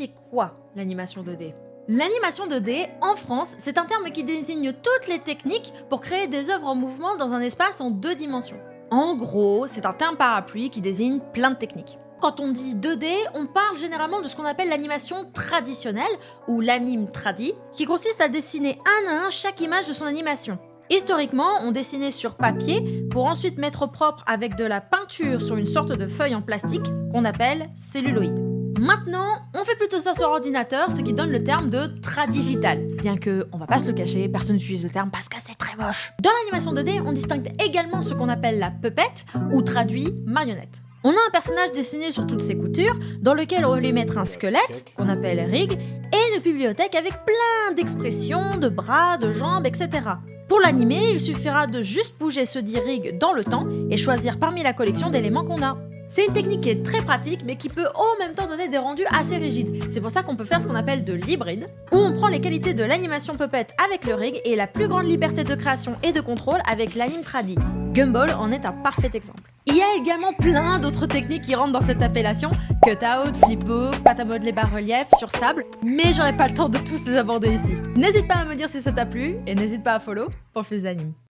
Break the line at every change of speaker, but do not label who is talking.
c'est quoi l'animation 2D? L'animation 2D, en France, c'est un terme qui désigne toutes les techniques pour créer des œuvres en mouvement dans un espace en 2 dimensions. En gros, c'est un terme parapluie qui désigne plein de techniques. Quand on dit 2D, on parle généralement de ce qu'on appelle l'animation traditionnelle, ou l'anime tradi, qui consiste à dessiner un à un chaque image de son animation. Historiquement, on dessinait sur papier pour ensuite mettre au propre avec de la peinture sur une sorte de feuille en plastique qu'on appelle celluloïd. Maintenant, on fait plutôt ça sur ordinateur, ce qui donne le terme de tradigital. Bien que, on va pas se le cacher, personne n'utilise le terme parce que c'est très moche. Dans l'animation 2D, on distingue également ce qu'on appelle la puppet, ou traduit marionnette. On a un personnage dessiné sur toutes ses coutures, dans lequel on va lui mettre un squelette, qu'on appelle rig, et une bibliothèque avec plein d'expressions, de bras, de jambes, etc. Pour l'animer, il suffira de juste bouger ce dit rig dans le temps et choisir parmi la collection d'éléments qu'on a. C'est une technique qui est très pratique, mais qui peut en même temps donner des rendus assez rigides. C'est pour ça qu'on peut faire ce qu'on appelle de l'hybride, où on prend les qualités de l'animation puppet avec le rig et la plus grande liberté de création et de contrôle avec l'anime tradi. Gumball en est un parfait exemple. Il y a également plein d'autres techniques qui rentrent dans cette appellation, cutout, flipbook, pâte à modeler bas-relief, sur sable, mais j'aurai pas le temps de tous les aborder ici. N'hésite pas à me dire si ça t'a plu, et n'hésite pas à follow pour plus d'animes.